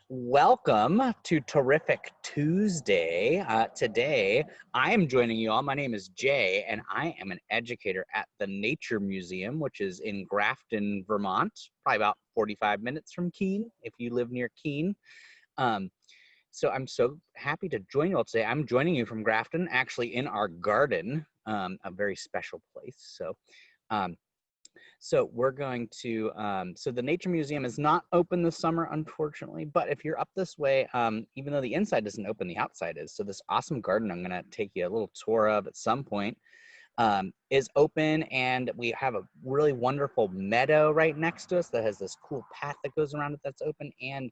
Welcome to Terrific Tuesday. Today, I am joining you all. My name is Jay, and I am an educator at the Nature Museum, which is in Grafton, Vermont, probably about 45 minutes from Keene, if you live near Keene. Um, so I'm so happy to join you all today. I'm joining you from Grafton, actually in our garden, a very special place. So we're going to, so the Nature Museum is not open this summer, unfortunately, but if you're up this way, even though the inside isn't open, the outside is. So this awesome garden I'm gonna take you a little tour of at some point is open, and we have a really wonderful meadow right next to us that has this cool path that goes around it that's open, and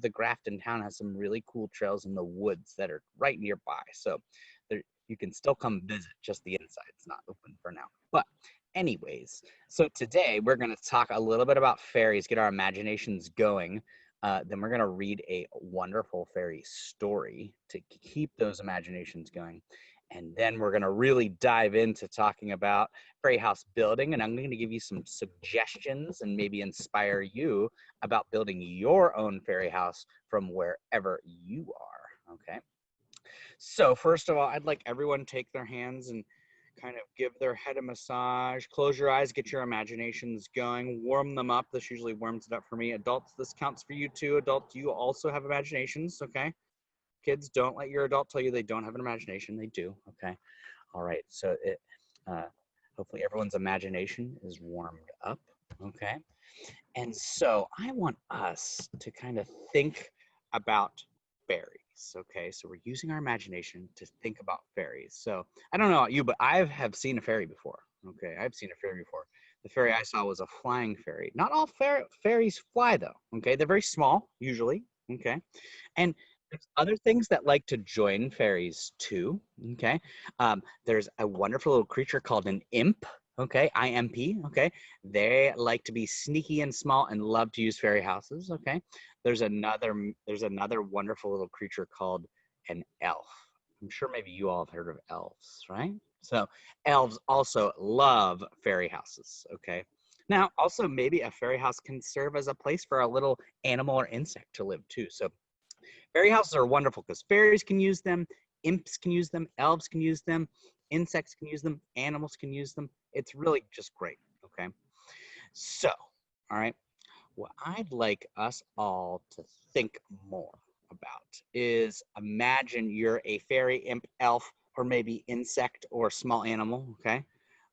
the Grafton town has some really cool trails in the woods that are right nearby. So there, you can still come visit, just the inside. It's not open for now. But anyways, so today we're going to talk a little bit about fairies, get our imaginations going. Then we're going to read a wonderful fairy story to keep those imaginations going. And then we're going to really dive into talking about fairy house building. And I'm going to give you some suggestions and maybe inspire you about building your own fairy house from wherever you are. Okay. So first of all, I'd like everyone to take their hands and kind of give their head a massage. Close your eyes, get your imaginations going, warm them up. This usually warms it up for me. Adults, this counts for you too. Adults, you also have imaginations, okay? Kids, don't let your adult tell you they don't have an imagination. They do, okay? All right, so hopefully everyone's imagination is warmed up, okay? And so I want us to kind of think about fairies, okay? So we're using our imagination to think about fairies. So I don't know about you, but I have seen a fairy before, okay? I've seen a fairy before. The fairy I saw was a flying fairy. Not all fairies fly though, okay? They're very small, usually, okay? And there's other things that like to join fairies too, okay? There's a wonderful little creature called an imp, okay? IMP, okay? They like to be sneaky and small and love to use fairy houses, okay? There's another wonderful little creature called an elf. I'm sure maybe you all have heard of elves, right? So elves also love fairy houses, okay? Now, also maybe a fairy house can serve as a place for a little animal or insect to live too. So fairy houses are wonderful because fairies can use them, imps can use them, elves can use them, insects can use them, animals can use them. It's really just great, okay? So, all right, what I'd like us all to think more about is imagine you're a fairy, imp, elf, or maybe insect or small animal, okay?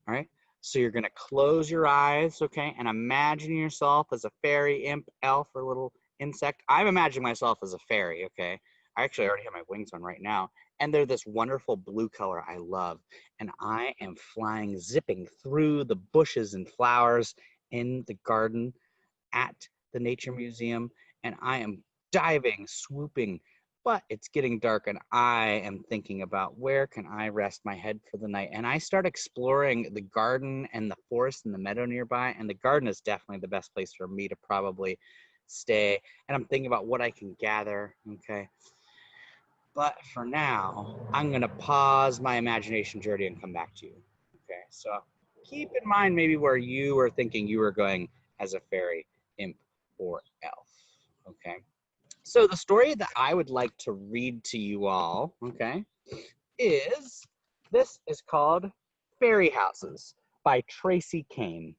All right, so you're gonna close your eyes, okay, and imagine yourself as a fairy, imp, elf, or little insect. I'm imagining myself as a fairy, okay? I actually already have my wings on right now, and they're this wonderful blue color I love. And I am flying, zipping through the bushes and flowers in the garden at the Nature Museum, and I am diving, swooping, but it's getting dark and I am thinking about where can I rest my head for the night. And I start exploring the garden and the forest and the meadow nearby, and the garden is definitely the best place for me to probably stay. And I'm thinking about what I can gather, okay? But for now, I'm gonna pause my imagination journey and come back to you, okay? So keep in mind maybe where you were thinking you were going as a fairy, imp, or elf, okay? So the story that I would like to read to you all, okay, this is called Fairy Houses by Tracy Kane.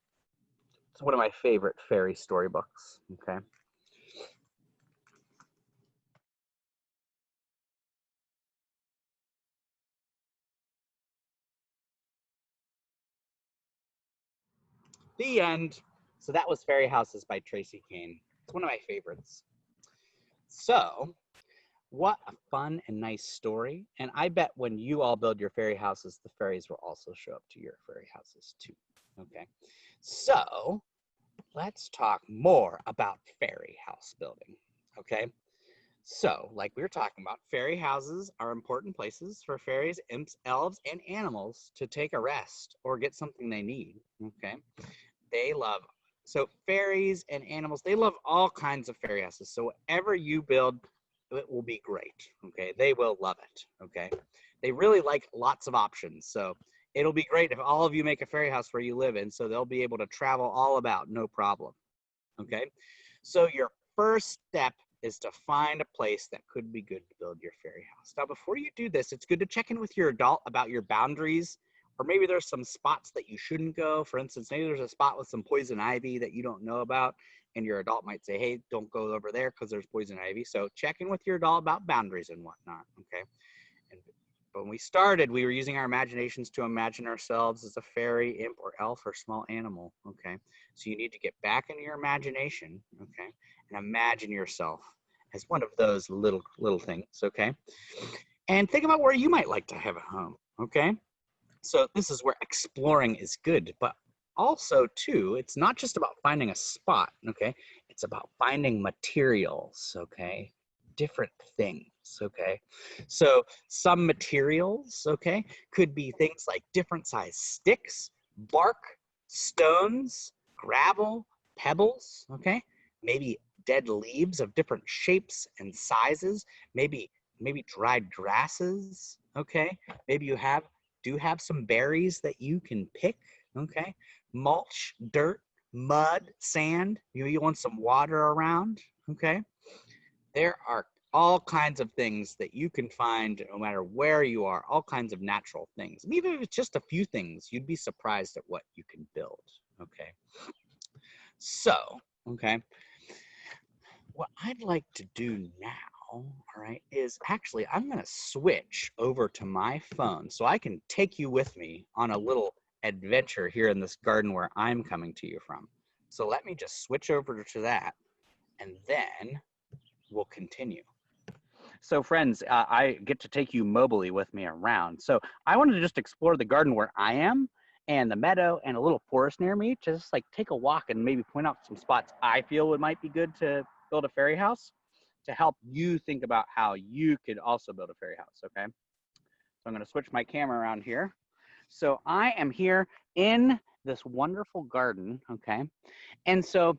It's one of my favorite fairy storybooks, okay? The end. So that was Fairy Houses by Tracy Kane. It's one of my favorites. So what a fun and nice story. And I bet when you all build your fairy houses, the fairies will also show up to your fairy houses too. Okay. So let's talk more about fairy house building. Okay. So, like we were talking about, fairy houses are important places for fairies, imps, elves, and animals to take a rest or get something they need. Okay. They love, so fairies and animals, they love all kinds of fairy houses. So whatever you build, it will be great, okay? They will love it, okay? They really like lots of options. So it'll be great if all of you make a fairy house where you live in, so they'll be able to travel all about, no problem, okay? So your first step is to find a place that could be good to build your fairy house. Now, before you do this, it's good to check in with your adult about your boundaries, or maybe there's some spots that you shouldn't go. For instance, maybe there's a spot with some poison ivy that you don't know about, and your adult might say, hey, don't go over there because there's poison ivy. So check in with your adult about boundaries and whatnot, okay? And when we started, we were using our imaginations to imagine ourselves as a fairy, imp, or elf, or small animal, okay? So you need to get back into your imagination, okay? And imagine yourself as one of those little things, okay? And think about where you might like to have a home, okay? So this is where exploring is good, but also too, it's not just about finding a spot, okay? It's about finding materials, okay? Different things, okay? So some materials, okay, could be things like different size sticks, bark, stones, gravel, pebbles, okay? Maybe dead leaves of different shapes and sizes, maybe dried grasses, okay? Maybe you do have some berries that you can pick, okay? Mulch, dirt, mud, sand. You want some water around, okay? There are all kinds of things that you can find no matter where you are, all kinds of natural things. And even if it's just a few things, you'd be surprised at what you can build, okay? So, okay, what I'd like to do now, all right, is actually I'm going to switch over to my phone so I can take you with me on a little adventure here in this garden where I'm coming to you from. So let me just switch over to that, and then we'll continue. So friends, I get to take you mobily with me around. So I wanted to just explore the garden where I am and the meadow and a little forest near me, just like take a walk and maybe point out some spots I feel it might be good to build a fairy house, to help you think about how you could also build a fairy house, okay? So I'm gonna switch my camera around here. So I am here in this wonderful garden, okay? And so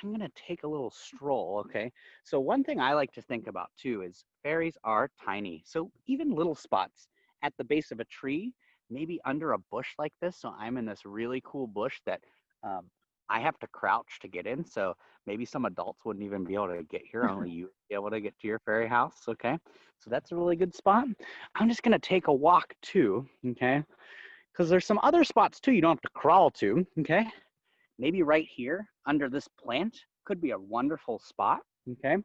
I'm gonna take a little stroll, okay? So one thing I like to think about too is fairies are tiny. So even little spots at the base of a tree, maybe under a bush like this. So I'm in this really cool bush that I have to crouch to get in. So maybe some adults wouldn't even be able to get here, only you would be able to get to your fairy house, okay? So that's a really good spot. I'm just gonna take a walk too, okay? Because there's some other spots too you don't have to crawl to, okay? Maybe right here under this plant could be a wonderful spot, okay?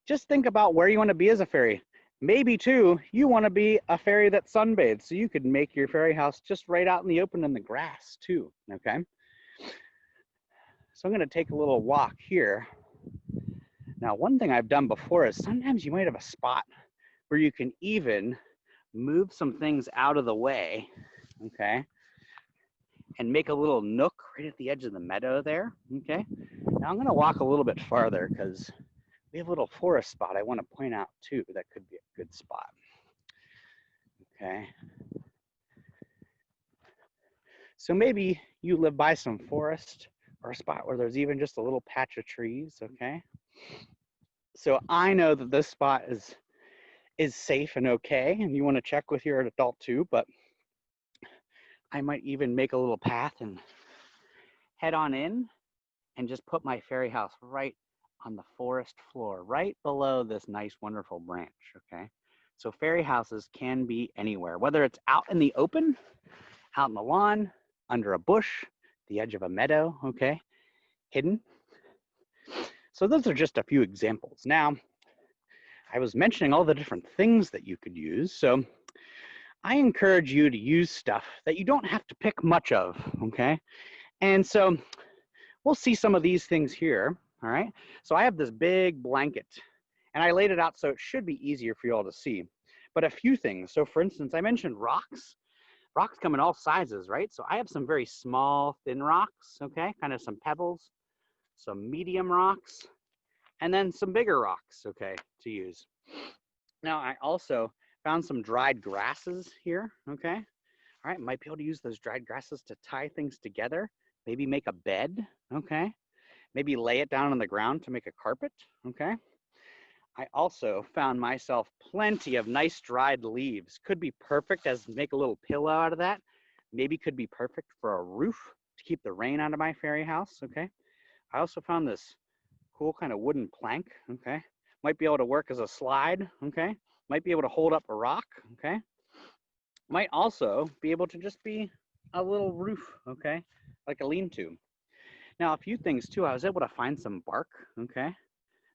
Just think about where you want to be as a fairy. Maybe too, you want to be a fairy that sunbathes, so you could make your fairy house just right out in the open in the grass too, okay? So I'm gonna take a little walk here. Now, one thing I've done before is sometimes you might have a spot where you can even move some things out of the way, okay? And make a little nook right at the edge of the meadow there, okay? Now I'm gonna walk a little bit farther because we have a little forest spot I wanna point out too that could be a good spot, okay? So maybe you live by some forest or a spot where there's even just a little patch of trees, okay? So I know that this spot is safe and okay, and you wanna check with your adult too, but I might even make a little path and head on in and just put my fairy house right on the forest floor, right below this nice, wonderful branch, okay? So fairy houses can be anywhere, whether it's out in the open, out in the lawn, under a bush, the edge of a meadow, okay? Hidden. So those are just a few examples. Now, I was mentioning all the different things that you could use, so I encourage you to use stuff that you don't have to pick much of, okay? And so we'll see some of these things here, all right? So I have this big blanket, and I laid it out so it should be easier for you all to see. But a few things. So for instance, I mentioned rocks. Rocks come in all sizes, right? So I have some very small, thin rocks, okay? Kind of some pebbles, some medium rocks, and then some bigger rocks, okay, to use. Now I also found some dried grasses here, okay? All right, might be able to use those dried grasses to tie things together, maybe make a bed, okay? Maybe lay it down on the ground to make a carpet, okay? I also found myself plenty of nice dried leaves. Could be perfect as make a little pillow out of that. Maybe could be perfect for a roof to keep the rain out of my fairy house, okay? I also found this cool kind of wooden plank, okay? Might be able to work as a slide, okay? Might be able to hold up a rock, okay? Might also be able to just be a little roof, okay? Like a lean-to. Now, a few things too, I was able to find some bark, okay?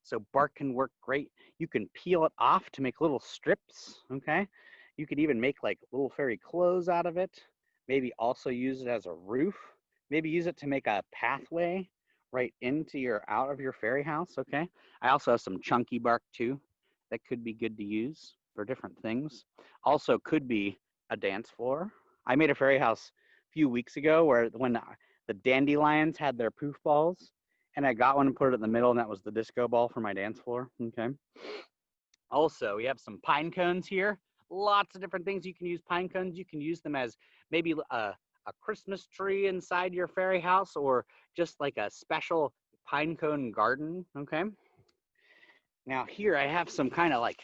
So bark can work great. You can peel it off to make little strips, okay? You could even make like little fairy clothes out of it. Maybe also use it as a roof. Maybe use it to make a pathway right into your, out of your fairy house, okay? I also have some chunky bark too that could be good to use for different things. Also could be a dance floor. I made a fairy house a few weeks ago where when the dandelions had their poof balls, and I got one and put it in the middle, and that was the disco ball for my dance floor, okay? Also, we have some pine cones here. Lots of different things you can use pine cones. You can use them as maybe a Christmas tree inside your fairy house, or just like a special pine cone garden, okay? Now here I have some kind of like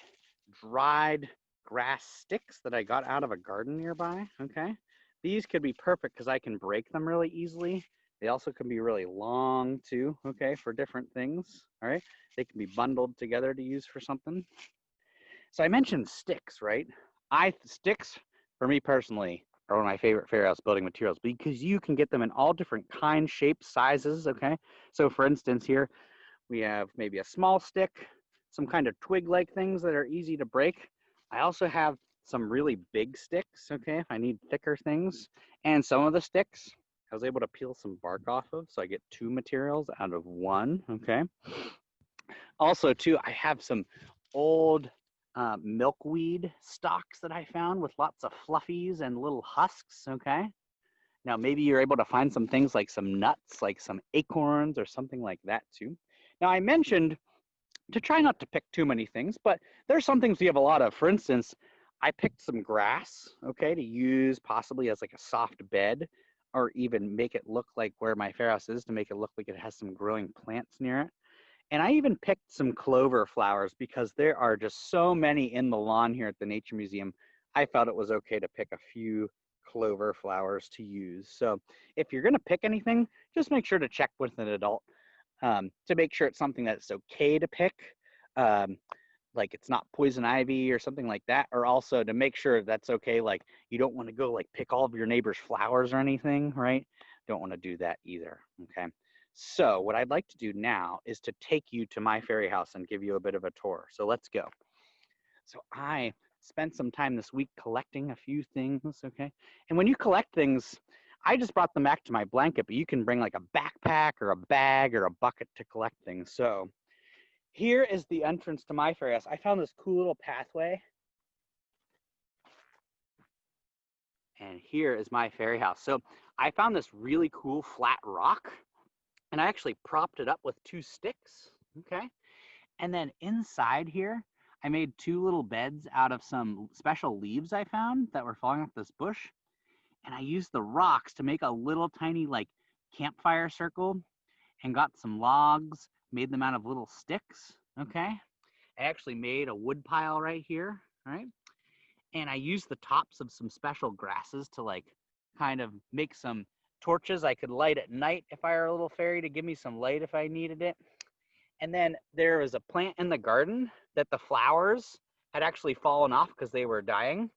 dried grass sticks that I got out of a garden nearby, okay? These could be perfect because I can break them really easily. They also can be really long too, okay, for different things, all right? They can be bundled together to use for something. So I mentioned sticks, right? Sticks, for me personally, are one of my favorite fairy house building materials because you can get them in all different kinds, shapes, sizes, okay? So for instance here, we have maybe a small stick, some kind of twig-like things that are easy to break. I also have some really big sticks, okay, if I need thicker things. And some of the sticks, I was able to peel some bark off of, so I get 2 materials out of 1, okay? Also, too, I have some old milkweed stalks that I found with lots of fluffies and little husks, okay? Now, maybe you're able to find some things like some nuts, like some acorns or something like that, too. Now, I mentioned to try not to pick too many things, but there's some things we have a lot of. For instance, I picked some grass, okay, to use possibly as like a soft bed, or even make it look like where my fair house is to make it look like it has some growing plants near it. And I even picked some clover flowers because there are just so many in the lawn here at the Nature Museum. I felt it was okay to pick a few clover flowers to use. So if you're going to pick anything, just make sure to check with an adult to make sure it's something that's okay to pick, like it's not poison ivy or something like that, or also to make sure that's okay, like you don't want to go like pick all of your neighbor's flowers or anything, right? Don't want to do that either, okay? So what I'd like to do now is to take you to my fairy house and give you a bit of a tour. So let's go. So I spent some time this week collecting a few things, okay? And when you collect things, I just brought them back to my blanket, but you can bring like a backpack or a bag or a bucket to collect things. So here is the entrance to my fairy house. I found this cool little pathway. And here is my fairy house. So I found this really cool flat rock, and I actually propped it up with 2 sticks, okay? And then inside here, I made 2 little beds out of some special leaves I found that were falling off this bush. And I used the rocks to make a little tiny like campfire circle and got some logs, made them out of little sticks, okay? I actually made a wood pile right here, right? And I used the tops of some special grasses to like kind of make some torches I could light at night if I were a little fairy to give me some light if I needed it. And then there was a plant in the garden that the flowers had actually fallen off because they were dying.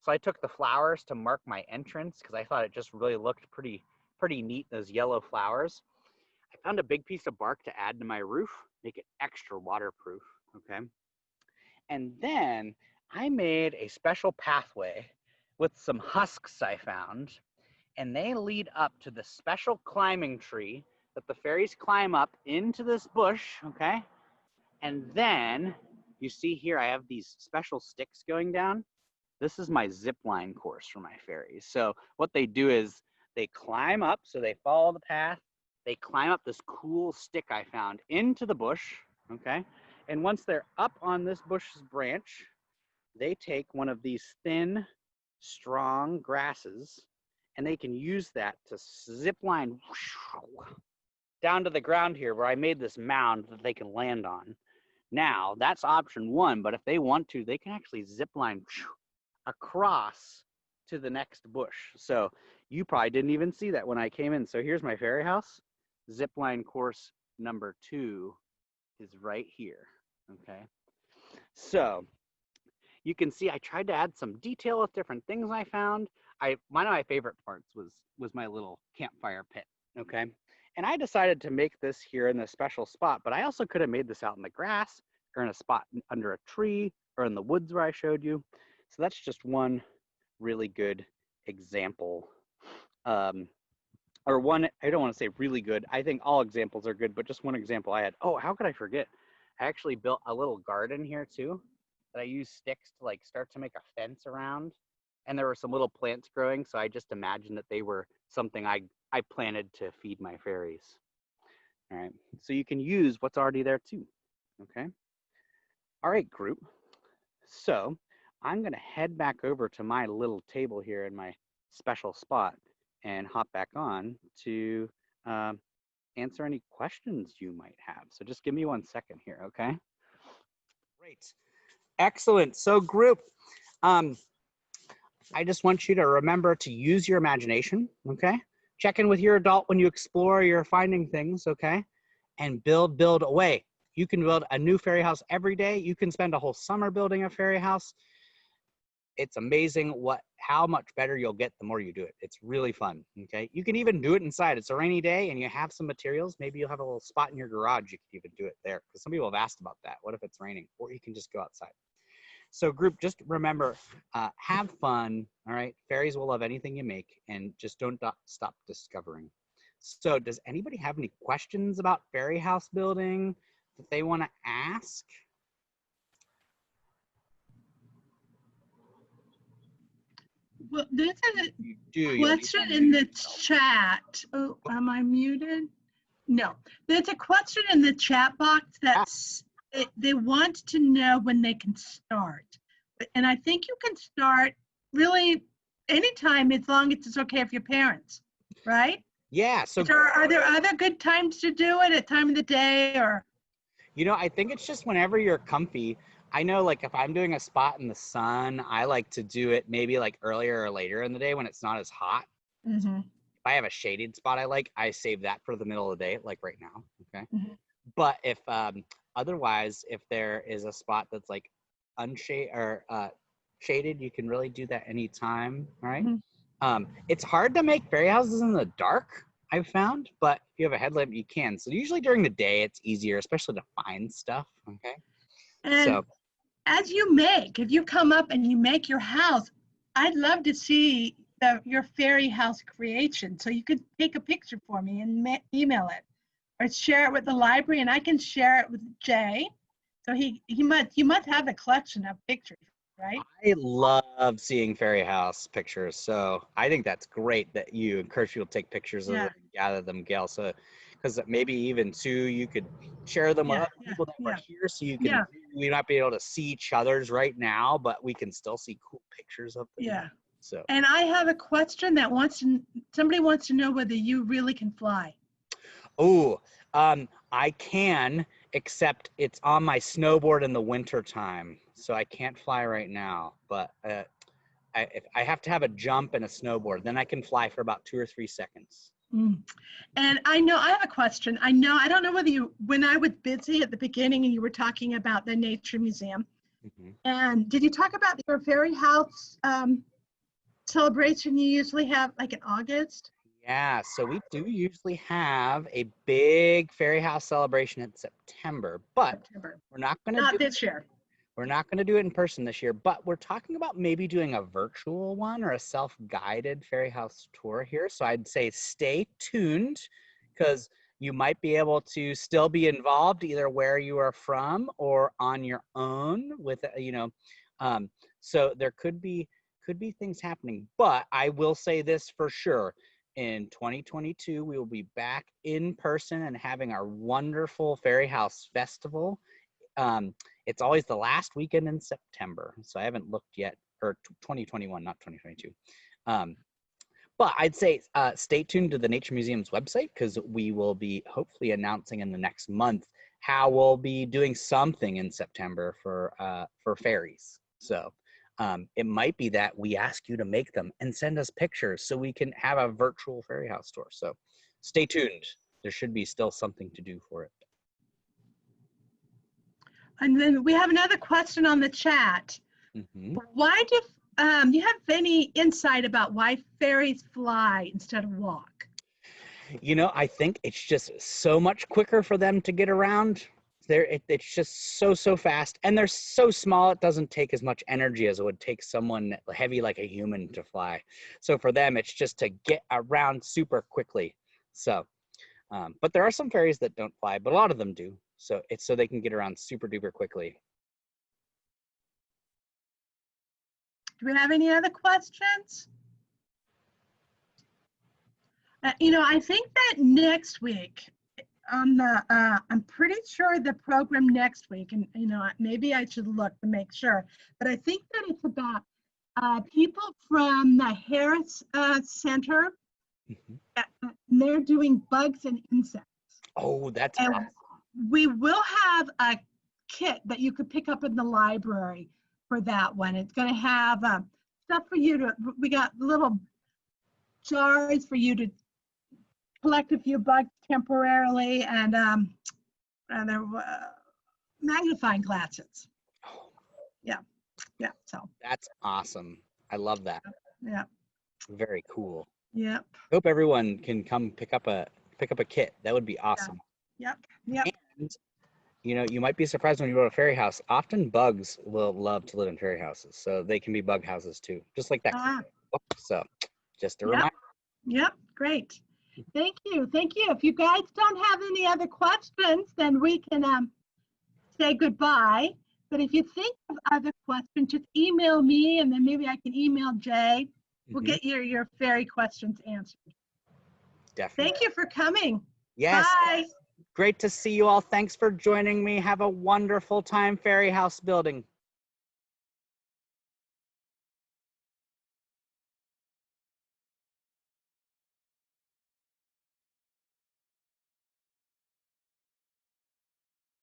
So I took the flowers to mark my entrance because I thought it just really looked pretty neat, those yellow flowers. I found a big piece of bark to add to my roof, make it extra waterproof, okay? And then I made a special pathway with some husks I found, and they lead up to the special climbing tree that the fairies climb up into this bush, okay? And then you see here I have these special sticks going down. This is my zip line course for my fairies. So what they do is they climb up, so they follow the path. They climb up this cool stick I found into the bush, okay? And once they're up on this bush's branch, they take one of these thin, strong grasses, and they can use that to zip line down to the ground here where I made this mound that they can land on. Now, that's option 1, but if they want to, they can actually zip line across to the next bush. So you probably didn't even see that when I came in. So here's my fairy house, zip line course number 2 is right here, okay? So you can see I tried to add some detail with different things I found. One of my favorite parts was my little campfire pit, okay? And I decided to make this here in this special spot, but I also could have made this out in the grass or in a spot under a tree or in the woods where I showed you. So that's just one really good example. Or one, I don't want to say really good. I think all examples are good, but just one example I had. Oh, how could I forget? I actually built a little garden here too that I used sticks to like start to make a fence around. And there were some little plants growing, so I just imagined that they were something I planted to feed my fairies. All right, so you can use what's already there too, okay? All right, group. So I'm gonna head back over to my little table here in my special spot and hop back on to answer any questions you might have. So just give me 1 second here, okay? Great, excellent. So group, I just want you to remember to use your imagination, okay? Check in with your adult when you explore, you're finding things, okay? And build away. You can build a new fairy house every day. You can spend a whole summer building a fairy house. It's amazing how much better you'll get the more you do it. It's really fun, okay? You can even do it inside. It's a rainy day and you have some materials. Maybe you'll have a little spot in your garage. You can even do it there because some people have asked about that. What if it's raining? Or you can just go outside. So group, just remember, have fun, all right? Fairies will love anything you make, and just don't stop discovering. So does anybody have any questions about fairy house building that they want to ask? Well, there's a question in the chat. Oh, am I muted? No, there's a question in the chat box that's, they want to know when they can start. And I think you can start really anytime as long as it's okay for your parents, right? Yeah. So are there other good times to do it, at time of the day or? You know, I think it's just whenever you're comfy. I know like if I'm doing a spot in the sun, I like to do it maybe like earlier or later in the day when it's not as hot. Mm-hmm. If I have a shaded spot I save that for the middle of the day, like right now, okay? Mm-hmm. But if otherwise, if there is a spot that's like unshaded or shaded, you can really do that anytime, all right? Mm-hmm. It's hard to make fairy houses in the dark, I've found, but if you have a headlamp, you can. So usually during the day, it's easier, especially to find stuff, okay? And so as you make, if you come up and you make your house, I'd love to see your fairy house creation. So you could take a picture for me and email it or share it with the library, and I can share it with Jay. So you must have a collection of pictures, right? I love seeing fairy house pictures. So I think that's great that you encourage people to take pictures of it and gather them, Gail. So because maybe even too, you could share them with other people that were here, so you can. We might be able to see each other's right now, but we can still see cool pictures of them. Yeah. So. And I have a question that somebody wants to know whether you really can fly. Oh, I can, except it's on my snowboard in the winter time, so I can't fly right now. But if I have to have a jump and a snowboard, then I can fly for about 2 or 3 seconds. And I have a question. I don't know whether when I was busy at the beginning and you were talking about the Nature Museum, and did you talk about your fairy house celebration you usually have like in August? Yeah, so we do usually have a big fairy house celebration in September, but we're not going to do this year. We're not going to do it in person this year, but we're talking about maybe doing a virtual one or a self-guided fairy house tour here. So I'd say stay tuned because you might be able to still be involved either where you are from or on your own with, so there could be things happening, but I will say this for sure. In 2022, we will be back in person and having our wonderful Fairy House Festival. It's always the last weekend in September, so I haven't looked yet, or 2021, not 2022. But I'd say stay tuned to the Nature Museum's website because we will be hopefully announcing in the next month how we'll be doing something in September for fairies. So it might be that we ask you to make them and send us pictures so we can have a virtual fairy house tour. So stay tuned. There should be still something to do for it. And then we have another question on the chat. Why do you have any insight about why fairies fly instead of walk? You know, I think it's just so much quicker for them to get around. It's just so fast, and they're so small. It doesn't take as much energy as it would take someone heavy like a human to fly. So for them, it's just to get around super quickly. So, but there are some fairies that don't fly, but a lot of them do. So it's so they can get around super duper quickly. Do we have any other questions? You know, I think that next week on the, I'm pretty sure the program next week, and you know, maybe I should look to make sure, but I think that it's about people from the Harris Center. And they're doing bugs and insects. Oh, that's awesome. We will have a kit that you could pick up in the library for that one. It's going to have stuff for you to, we got little jars for you to collect a few bugs temporarily, and they're magnifying glasses. Yeah, so. That's awesome. I love that. Yeah. Very cool. Yep. Hope everyone can come pick up a kit. That would be awesome. Yep. And you know, you might be surprised when you go to a fairy house. Often bugs will love to live in fairy houses, so they can be bug houses too, just like that. So, just a reminder. Yep. Great. Thank you. If you guys don't have any other questions, then we can say goodbye. But if you think of other questions, just email me, and then maybe I can email Jay. We'll get your fairy questions answered. Definitely. Thank you for coming. Yes. Bye. Great to see you all. Thanks for joining me. Have a wonderful time fairy house building.